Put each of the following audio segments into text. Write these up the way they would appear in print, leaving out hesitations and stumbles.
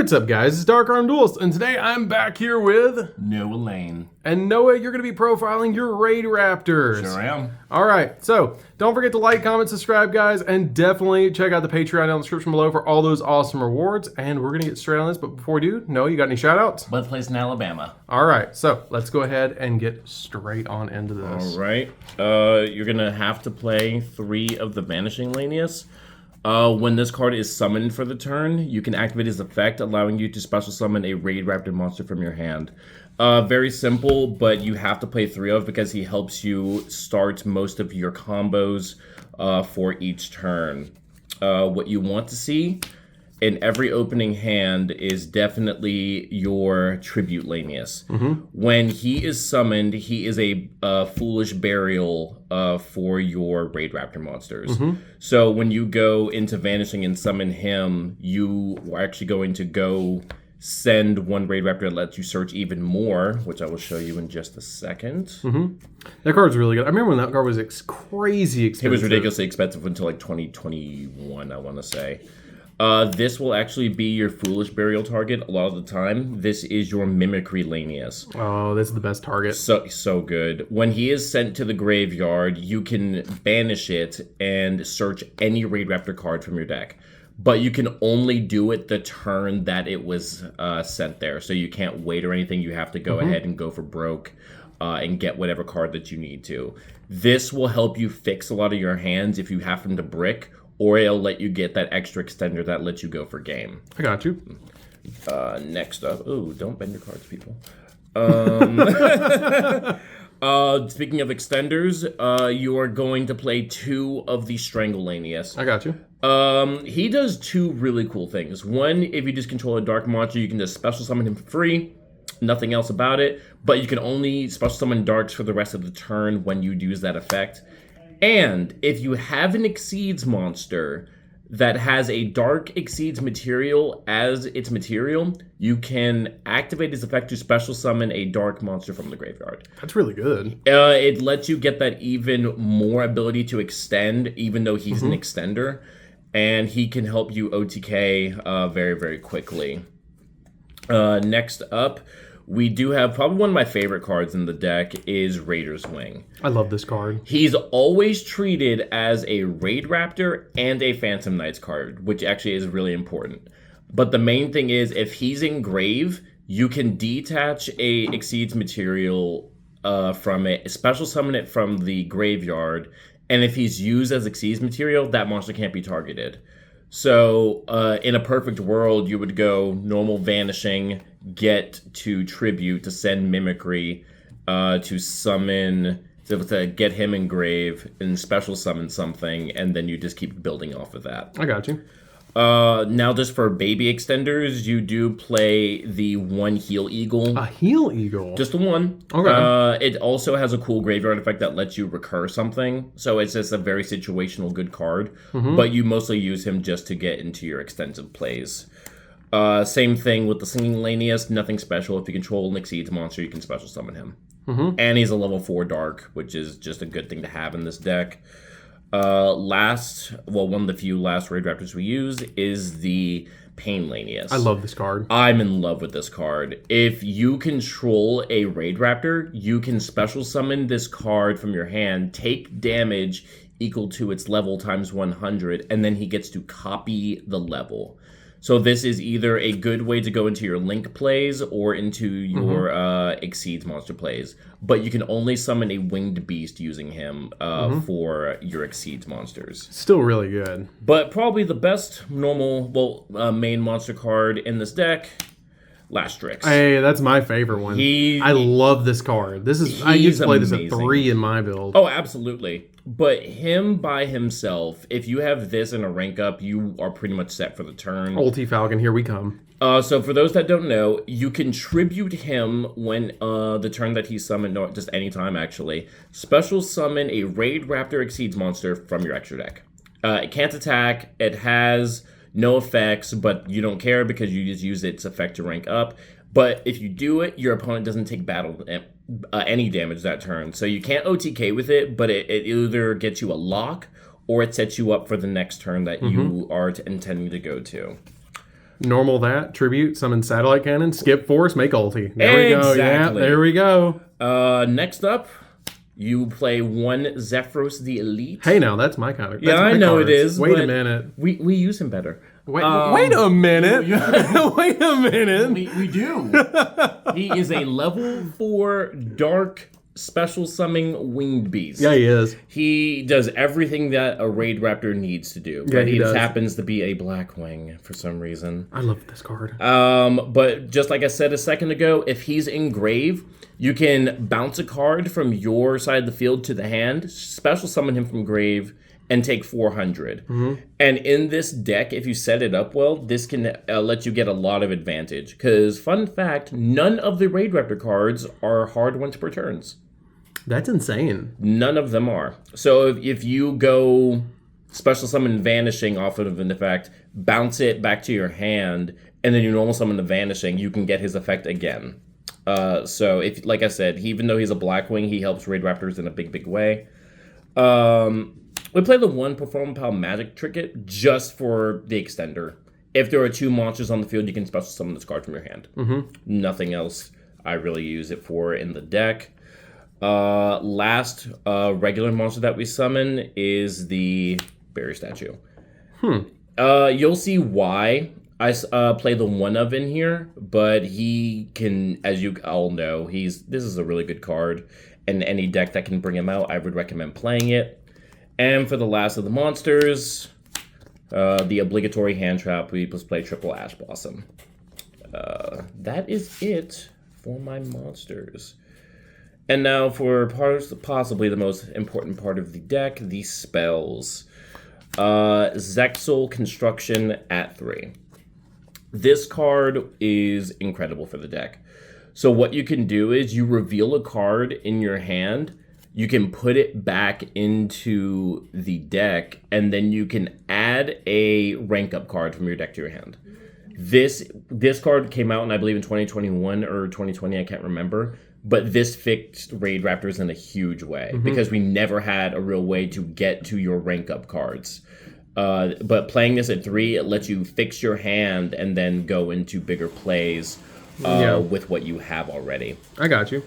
What's up, guys? It's DarkArmedDuelist, and today I'm back here with Noah Lane. And Noah, you're going to be profiling your Raidraptors. Sure am. All right, so don't forget to like, comment, subscribe, guys, and definitely check out the Patreon down in the description below for all those awesome rewards. And we're going to get straight on this, but before we do, Noah, you got any shout-outs? Birthplace in Alabama. All right, so let's go ahead and get straight on into this. All right. You're going to have to play 3 of the Vanishing Lanius. When this card is summoned for the turn, you can activate his effect, allowing you to special summon a Raidraptor monster from your hand. Very simple, but you have to play 3 of because he helps you start most of your combos for each turn. What you want to see in every opening hand is definitely your Tribute Lanius. When he is summoned, he is a foolish burial for your Raidraptor monsters. So when you go into Vanishing and summon him, you are actually going to go send one Raidraptor that lets you search even more, which I will show you in just a second. That card's really good. I remember when that card was crazy expensive. It was ridiculously expensive until like 2021, I want to say. This will actually be your Foolish Burial target a lot of the time. This is your Mimicry Lanius. Oh, this is the best target. So good. When he is sent to the graveyard, you can banish it and search any Raidraptor card from your deck. But you can only do it the turn that it was sent there. So you can't wait or anything. You have to go ahead and go for broke and get whatever card that you need to. This will help you fix a lot of your hands if you happen to brick, or it'll let you get that extra extender that lets you go for game. I got you. Next up, don't bend your cards, people. Speaking of extenders, you are going to play 2 of the Strangle Lanius. I got you. He does 2 really cool things. One, if you just control a dark monster, you can just special summon him for free. Nothing else about it. But you can only special summon darks for the rest of the turn when you use that effect. And if you have an Exceeds monster that has a Dark Exceeds material as its material, you can activate his effect to special summon a dark monster from the graveyard. That's really good. It lets you get that even more ability to extend, even though he's an extender. And he can help you OTK very, very quickly. Next up, we do have probably one of my favorite cards in the deck is Raider's Wing. I love this card. He's always treated as a Raidraptor and a Phantom Knights card, which actually is really important. But the main thing is, if he's in grave, you can detach a Exceeds material from it, special summon it from the graveyard, and if he's used as Exceeds material, that monster can't be targeted. So, in a perfect world, you would go normal Vanishing, get to Tribute to send Mimicry, to summon, to get him in grave, and special summon something, and then you just keep building off of that. I got you. Now, just for baby extenders, you do play the 1 Heal Eagle. A Heal Eagle? Just the 1. Okay. It also has a cool graveyard effect that lets you recur something. So it's just a very situational good card. But you mostly use him just to get into your extensive plays. Same thing with the Singing Lanius. Nothing special. If you control an Exceeds monster, you can special summon him. And he's a level 4 Dark, which is just a good thing to have in this deck. One of the few last Raidraptors we use is the Pain Lanius. I love this card. I'm in love with this card. If you control a Raidraptor, you can special summon this card from your hand, take damage equal to its level times 100, and then he gets to copy the level. So this is either a good way to go into your Link plays or into your Exceeds monster plays. But you can only summon a Winged Beast using him for your Exceeds monsters. Still really good. But probably the best normal, main monster card in this deck, Lastrix. Hey, that's my favorite one. I love this card. I used to play this at 3 in my build. Oh, absolutely. But him by himself, if you have this in a rank up, you are pretty much set for the turn. Ulti Falcon, here we come. So for those that don't know, you can tribute him when the turn that he's summoned, no, just any time actually. Special summon a Raidraptor Exceeds monster from your extra deck. It can't attack. It has no effects, but you don't care because you just use its effect to rank up. But if you do it, your opponent doesn't take any damage that turn. So you can't OTK with it, but it either gets you a lock or it sets you up for the next turn that you are intending to go to. Normal that, tribute, summon satellite cannon, skip force, make ulti. There we go. Yeah, there we go. Next up, you play one Zephyros the Elite. Hey, now that's my kind of. Yeah, I know it is. Wait a minute. We use him better. Wait a minute. Wait a minute. We do. He is a level 4 dark special summoning winged beast. Yeah, he is. He does everything that a Raidraptor needs to do. Yeah, but he does. Happens to be a Blackwing for some reason. I love this card. But just like I said a second ago, if he's in grave, you can bounce a card from your side of the field to the hand, special summon him from grave, and take 400. And in this deck, if you set it up well, this can let you get a lot of advantage. Because, fun fact, none of the Raidraptor cards are hard once per turns. That's insane. None of them are. So if you go special summon Vanishing off of an effect, bounce it back to your hand, and then you normal summon the Vanishing, you can get his effect again. So, if, like I said, even though he's a Blackwing, he helps Raidraptors in a big, big way. We play the one Perform Pal Magic Trinket just for the extender. If there are 2 monsters on the field, you can special summon this card from your hand. Nothing else I really use it for in the deck. Last regular monster that we summon is the Berry Statue. You'll see why I play the one of in here, but he can, as you all know, this is a really good card, and any deck that can bring him out, I would recommend playing it. And for the last of the monsters, the obligatory hand trap, we just play triple Ash Blossom. That is it for my monsters. And now for possibly the most important part of the deck, the spells. Zexal Construction at 3. This card is incredible for the deck. So what you can do is you reveal a card in your hand, you can put it back into the deck, and then you can add a rank up card from your deck to your hand. This card came out, I believe, in 2021 or 2020, I can't remember. But this fixed Raidraptors in a huge way because we never had a real way to get to your rank up cards. But playing this at 3, it lets you fix your hand and then go into bigger plays with what you have already. I got you.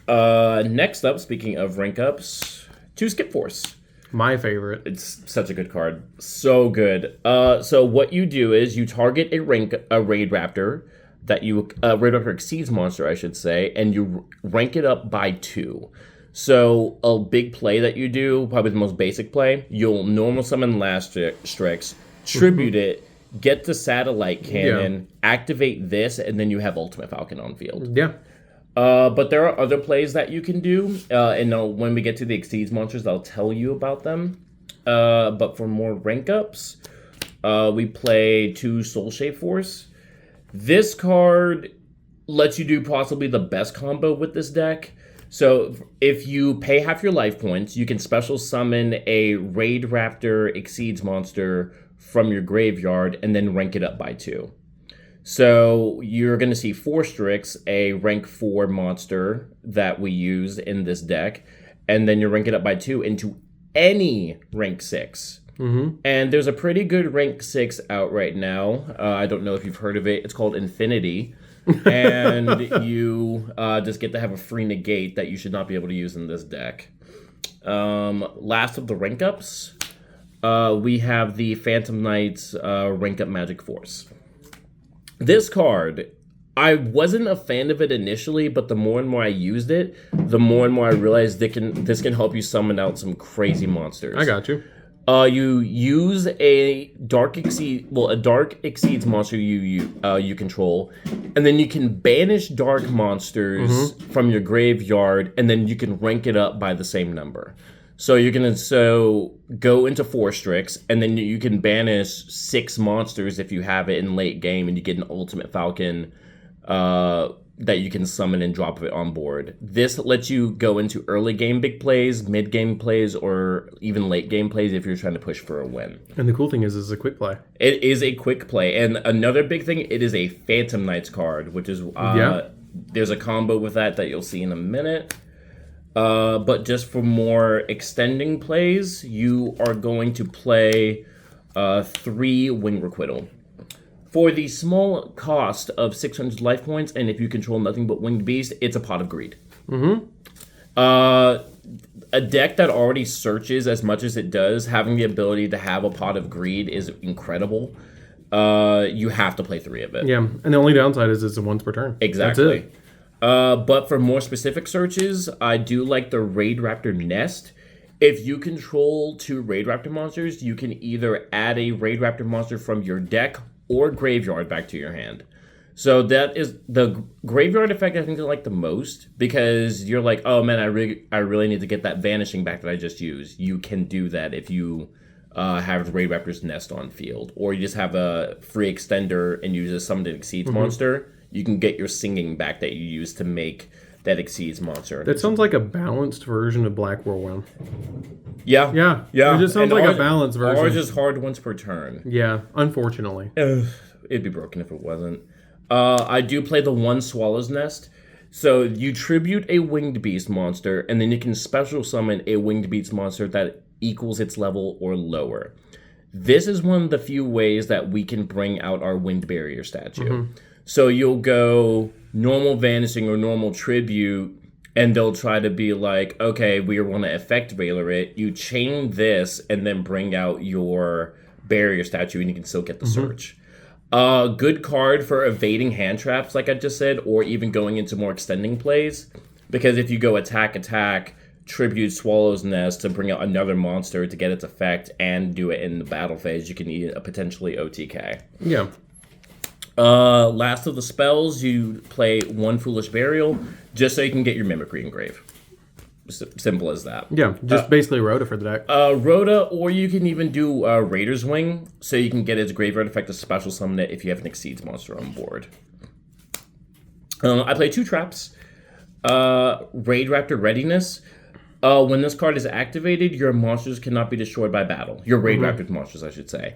Next up, speaking of rank ups, 2 Skip Force. My favorite. It's such a good card. So good. So what you do is you target a Raidraptor that Raidraptor exceeds monster, I should say, and you rank it up by 2. So a big play that you do, probably the most basic play, you'll normal summon Strix, tribute it, get the satellite cannon, activate this, and then you have Ultimate Falcon on field. Yeah. But there are other plays that you can do, and when we get to the exceeds monsters, I'll tell you about them. But for more rank ups, we play 2 Soul Shape Force. This card lets you do possibly the best combo with this deck. So if you pay half your life points, you can special summon a Raidraptor exceeds monster from your graveyard and then rank it up by 2. So you're going to see 4 Strix, a rank 4 monster that we use in this deck, and then you rank it up by 2 into any rank 6. And there's a pretty good rank 6 out right now. I don't know if you've heard of it. It's called Infinity. And you just get to have a free negate that you should not be able to use in this deck. Last of the rank ups, we have the Phantom Knights rank up Magic Force. This card, I wasn't a fan of it initially, but the more and more I used it, the more and more I realized this can help you summon out some crazy monsters. I got you. You use a dark exceeds monster you control, and then you can banish dark monsters from your graveyard, and then you can rank it up by the same number. So you're gonna go into 4 Strix, and then you can banish 6 monsters if you have it in late game, and you get an Ultimate Falcon that you can summon and drop it on board. This lets you go into early game big plays, mid game plays, or even late game plays if you're trying to push for a win. And the cool thing is it's a quick play. It is a quick play. And another big thing, it is a Phantom Knights card, which is, there's a combo with that you'll see in a minute. But just for more extending plays, you are going to play 3 Wing Requital. For the small cost of 600 life points, and if you control nothing but Winged Beast, it's a Pot of Greed. A deck that already searches as much as it does, having the ability to have a Pot of Greed is incredible. You have to play 3 of it. Yeah, and the only downside is it's a once per turn. Exactly. That's it. But for more specific searches, I do like the Raidraptor Nest. If you control 2 Raidraptor monsters, you can either add a Raidraptor monster from your deck or graveyard back to your hand. So that is the graveyard effect I think I like the most, because you're like, oh man, I really need to get that vanishing back that I just used. You can do that if you have Raidraptor's Nest on field, or you just have a free extender and use a Summon that Exceeds monster. You can get your singing back that you use to make that Exceeds monster. That sounds like a balanced version of Black Whirlwind. Yeah. It just sounds like a balanced version. Ours is hard once per turn. Yeah, unfortunately. It'd be broken if it wasn't. I do play the 1 Swallow's Nest. So you tribute a Winged Beast monster, and then you can special summon a Winged Beast monster that equals its level or lower. This is one of the few ways that we can bring out our Wind Barrier statue. So you'll go normal Vanishing or normal Tribute, and they'll try to be like, okay, we want to Effect Veiler it. You chain this, and then bring out your Barrier statue, and you can still get the search. Good card for evading hand traps, like I just said, or even going into more extending plays. Because if you go attack, Tribute Swallow's Nest to bring out another monster to get its effect and do it in the battle phase, you can eat a potentially OTK. Yeah. Last of the spells, you play 1 Foolish Burial, just so you can get your Mimicry Engrave. Simple as that. Yeah, just basically Rhoda for the deck. Rhoda, or you can even do Raider's Wing, so you can get its graveyard effect to special summon it if you have an Exceeds monster on board. I play 2 traps. Raidraptor Readiness. When this card is activated, your monsters cannot be destroyed by battle. Your Raidraptor monsters, I should say.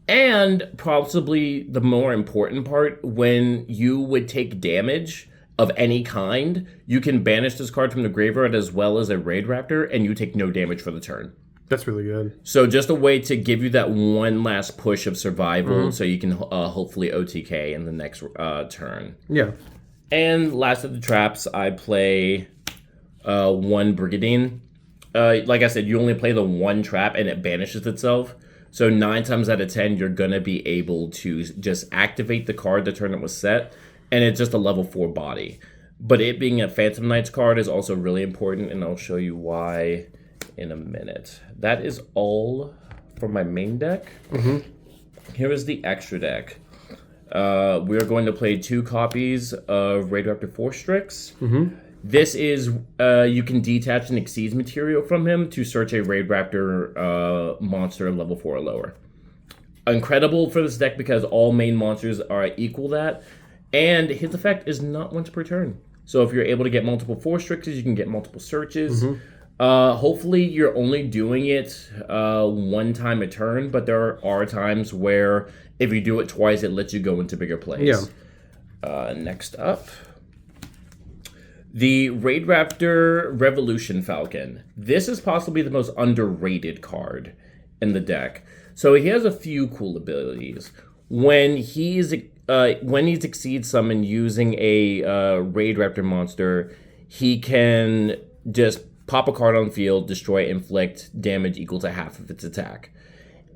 And possibly the more important part, when you would take damage of any kind, you can banish this card from the graveyard as well as a Raidraptor, and you take no damage for the turn. That's really good. So just a way to give you that one last push of survival, so you can hopefully OTK in the next turn. Yeah. And last of the traps, I play 1 Brigadine. Like I said, you only play the 1 trap, and it banishes itself. So 9 times out of 10, you're going to be able to just activate the card the turn it was set, and it's just a level 4 body. But it being a Phantom Knights card is also really important, and I'll show you why in a minute. That is all for my main deck. Here is the extra deck. We are going to play 2 copies of Raidraptor Force Strix. This is, you can detach an Exceeds material from him to search a Raidraptor monster level 4 or lower. Incredible for this deck because all main monsters are equal that, and his effect is not once per turn. So if you're able to get multiple Force Strixes, you can get multiple searches. Hopefully you're only doing it 1 time a turn, but there are times where if you do it twice, it lets you go into bigger plays. Next up, the Raidraptor Revolution Falcon. This is possibly the most underrated card in the deck. So he has a few cool abilities. When he's Exceeds Summon using a Raidraptor monster, he can just pop a card on field, destroy, inflict damage equal to half of its attack.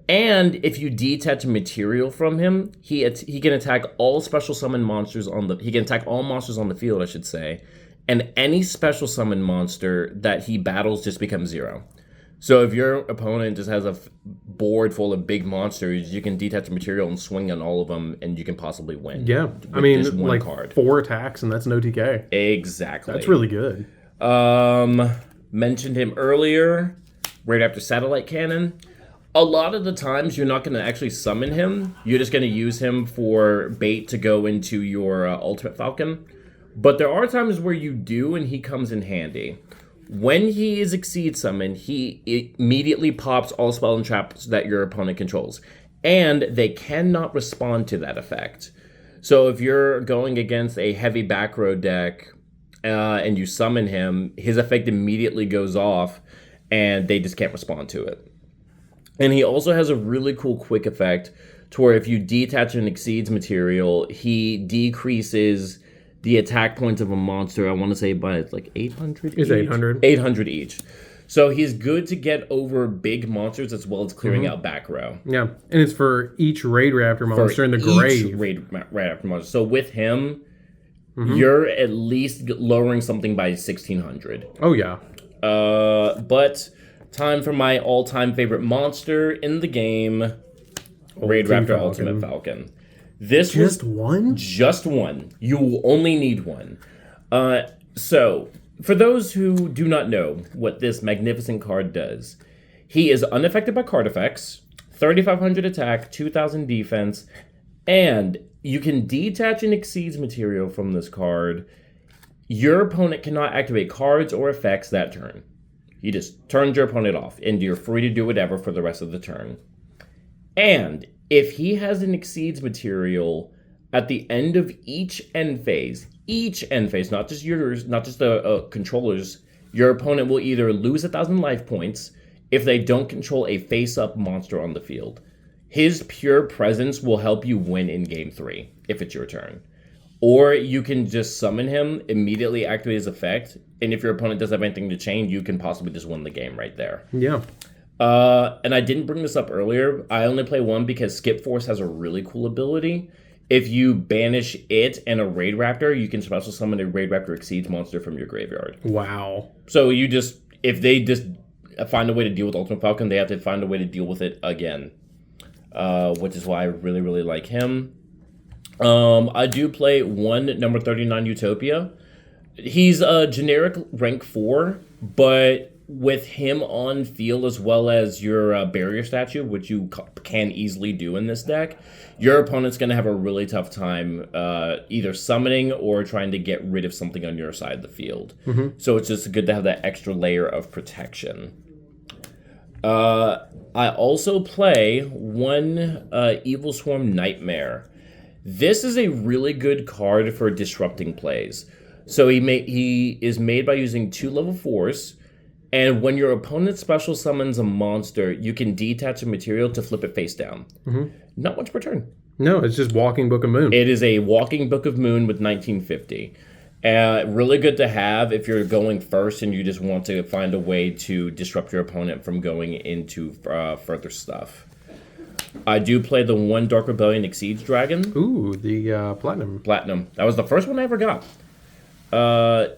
And if you detach material from him, he can attack all special summon monsters he can attack all monsters on the field, I should say. And any special summon monster that he battles just becomes 0. So if your opponent just has a board full of big monsters, you can detach material and swing on all of them, and you can possibly win. Yeah, I mean, like card. 4 attacks, and that's an OTK. Exactly. That's really good. Mentioned him earlier, Raidraptor Satellite Cannon. A lot of the times, you're not going to actually summon him. You're just going to use him for bait to go into your Ultimate Falcon. But there are times where you do, and he comes in handy. When he is Exceed Summon, he immediately pops all spell and traps that your opponent controls. And they cannot respond to that effect. So if you're going against a heavy back row deck and you summon him, his effect immediately goes off, and they just can't respond to it. And he also has a really cool quick effect to where if you detach an Exceeds material, he decreases the attack points of a monster, I want to say by like 800 It's 800. 800 each. So he's good to get over big monsters as well as clearing out back row. Yeah, and it's for each Raidraptor monster in the grave. Raidraptor monster. So with him, you're at least lowering something by 1600. Oh, yeah. But time for my all-time favorite monster in the game, Raidraptor Ultimate Falcon. This Just was one? Just one. You will only need one. So, for those who do not know what this magnificent card does, he is unaffected by card effects, 3,500 attack, 2,000 defense, and you can detach and Exceeds material from this card. Your opponent cannot activate cards or effects that turn. You just turn your opponent off, and you're free to do whatever for the rest of the turn. And if he has an Exceeds material at the end of each end phase, not just yours, not just the controllers, your opponent will either lose 1,000 life points if they don't control a face-up monster on the field. His pure presence will help you win in Game 3, if it's your turn. Or you can just summon him, immediately activate his effect, and if your opponent doesn't have anything to chain, you can possibly just win the game right there. Yeah. And I didn't bring this up earlier. I only play one because Skip Force has a really cool ability. If you banish it and a Raidraptor, you can special summon a Raidraptor Exceeds monster from your graveyard. Wow. So if they just find a way to deal with Ultimate Falcon, they have to find a way to deal with it again. Which is why I really, really like him. I do play one number 39 Utopia. He's a generic rank 4, but with him on field as well as your barrier statue, which you can easily do in this deck, your opponent's going to have a really tough time either summoning or trying to get rid of something on your side of the field. So it's just good to have that extra layer of protection. I also play one Evil Swarm Nightmare. This is a really good card for disrupting plays. So he is made by using 2 level 4s, and when your opponent special summons a monster, you can detach a material to flip it face down. Not once per turn. No, it's just Walking Book of Moon. It is a Walking Book of Moon with 1950. Really good to have if you're going first and you just want to find a way to disrupt your opponent from going into further stuff. I do play the one Dark Rebellion Exceeds Dragon. Ooh, the Platinum. That was the first one I ever got.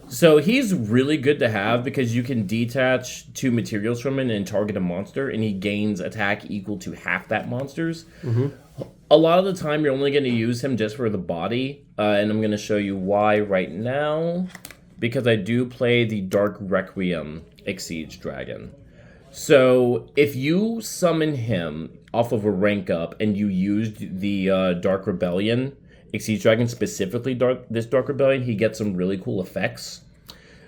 So he's really good to have because you can detach 2 materials from him and target a monster, and he gains attack equal to half that monster's. A lot of the time, you're only going to use him just for the body, and I'm going to show you why right now, because I do play the Dark Requiem Exceeds Dragon. So if you summon him off of a rank up and you used the Dark Rebellion Exceeds Dragon, specifically this Dark Rebellion, he gets some really cool effects.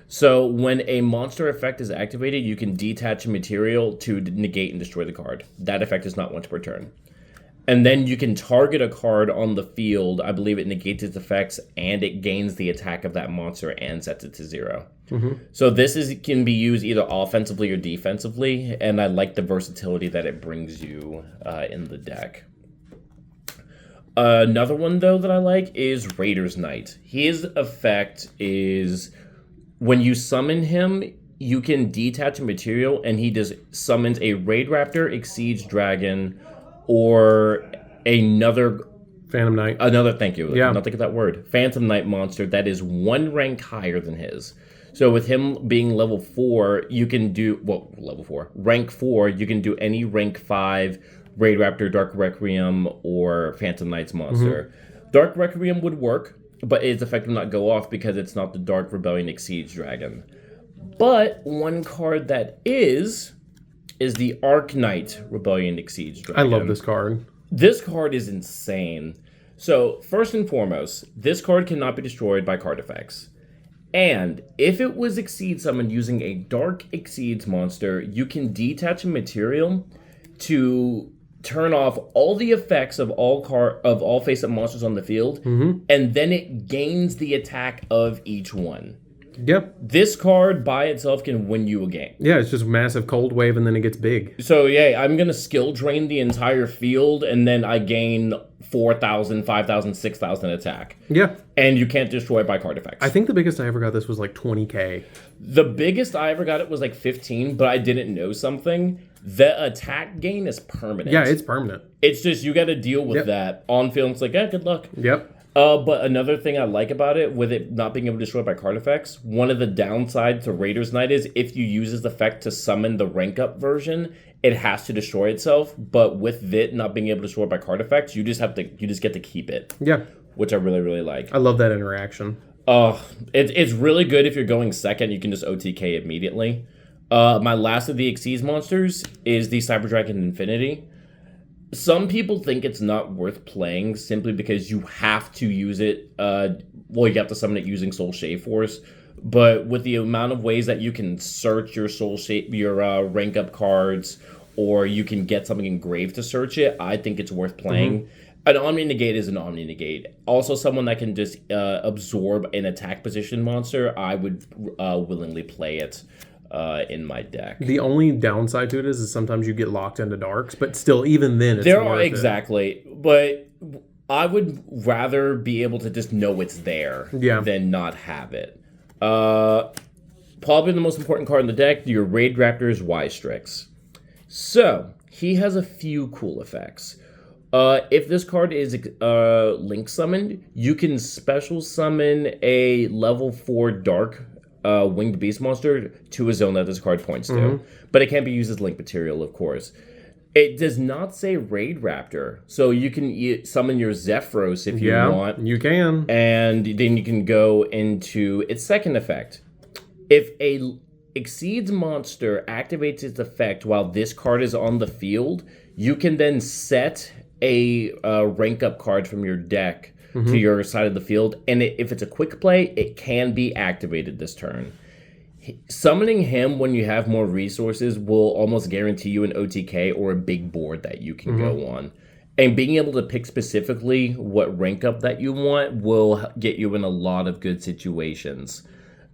So when a monster effect is activated, you can detach a material to negate and destroy the card. That effect is not once per turn. And then you can target a card on the field. I believe it negates its effects and it gains the attack of that monster and sets it to 0. So this can be used either offensively or defensively, and I like the versatility that it brings you in the deck. Another one, though, that I like is Raider's Knight. His effect is when you summon him, you can detach a material, and he just summons a Raidraptor Exceeds Dragon or another Phantom Knight. Thank you. Yeah. I'm not thinking of that word. Phantom Knight monster that is 1 rank higher than his. So with him being level 4, you can do, rank 4, you can do any rank 5 Raidraptor, Dark Requiem, or Phantom Knight's monster. Dark Requiem would work, but its effect will not go off because it's not the Dark Rebellion Exceeds Dragon. But one card that is the Arc Knight Rebellion Exceeds Dragon. I love this card. This card is insane. So, first and foremost, this card cannot be destroyed by card effects. And if it was Exceed summoned using a Dark Exceeds monster, you can detach a material to turn off all the effects of all face-up monsters on the field, and then it gains the attack of each one. Yep. This card by itself can win you a game. Yeah, it's just massive cold wave and then it gets big. So yeah, I'm going to skill drain the entire field and then I gain 4,000, 5,000, 6,000 attack. Yeah. And you can't destroy it by card effects. I think the biggest I ever got this was like 20k. The biggest I ever got it was like 15, but I didn't know something. The attack gain is permanent. Yeah, it's permanent. It's just you got to deal with that on field. It's like, good luck. Yep. But another thing I like about it, with it not being able to destroy by card effects, one of the downsides to Raider's Knight is if you use this effect to summon the rank up version, it has to destroy itself. But with it not being able to destroy by card effects, you just get to keep it. Yeah. Which I really, really like. I love that interaction. It's really good if you're going second. You can just OTK immediately. My last of the Exceeds monsters is the Cyber Dragon Infinity. Some people think it's not worth playing simply because you have to use it. You have to summon it using Soul Shave Force. But with the amount of ways that you can search your rank up cards, or you can get something engraved to search it, I think it's worth playing. Mm-hmm. An Omni Negate is an Omni Negate. Also, someone that can just absorb an attack position monster, I would willingly play it in my deck. The only downside to it is sometimes you get locked into darks, but still, even then, it's worth it. But I would rather be able to just know it's there than not have it. Probably the most important card in the deck, your Raidraptor's Y-Strix. So, he has a few cool effects. If this card is link summoned, you can special summon a level 4 dark winged beast monster to a zone that this card points to. But it can't be used as link material, of course. It does not say Raidraptor, so you can summon your Zephyros if you want. You can. And then you can go into its second effect. If a Exceeds monster activates its effect while this card is on the field, you can then set a rank up card from your deck to your side of the field, and if it's a quick play, it can be activated this turn. Summoning him when you have more resources will almost guarantee you an OTK or a big board that you can go on. And being able to pick specifically what rank up that you want will get you in a lot of good situations.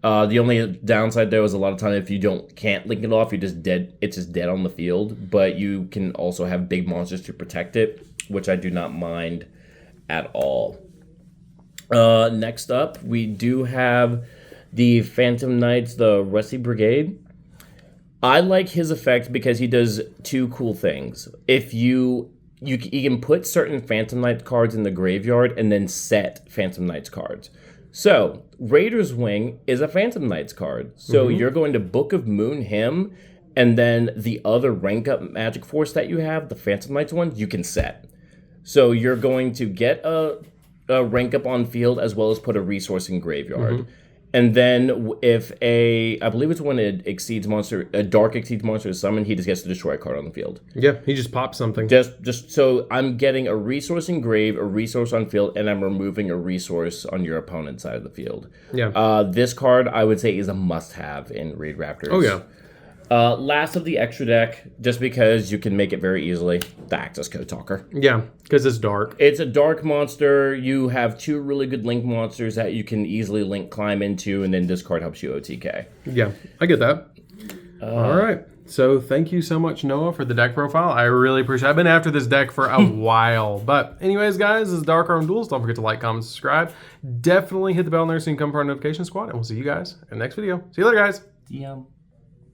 The only downside there is a lot of time if you can't link it off, you're just dead. It's just dead on the field. But you can also have big monsters to protect it, which I do not mind at all. Next up, we do have the Phantom Knights, the Rusty Brigade. I like his effect because he does two cool things. If you can put certain Phantom Knight cards in the graveyard and then set Phantom Knights cards. So, Raider's Wing is a Phantom Knights card. So you're going to Book of Moon him, and then the other rank up magic force that you have, the Phantom Knights one, you can set. So you're going to get a rank up on field as well as put a resource in graveyard. And then if I believe it's when a dark Exceeds monster is summoned, he just gets to destroy a card on the field. Yeah, he just pops something. Just so I'm getting a resource in grave, a resource on field, and I'm removing a resource on your opponent's side of the field. Yeah. This card, I would say, is a must-have in Raidraptors. Oh, yeah. Last of the extra deck, just because you can make it very easily, the Access Code Talker. Yeah, because it's dark. It's a dark monster. You have two really good link monsters that you can easily link climb into, and then this card helps you OTK. Yeah, I get that. All right. So thank you so much, Noah, for the deck profile. I really appreciate it. I've been after this deck for a while. But anyways, guys, this is DarkArmedDuelist. Don't forget to like, comment, subscribe. Definitely hit the bell there so you can come for our notification squad. And we'll see you guys in the next video. See you later, guys. DM.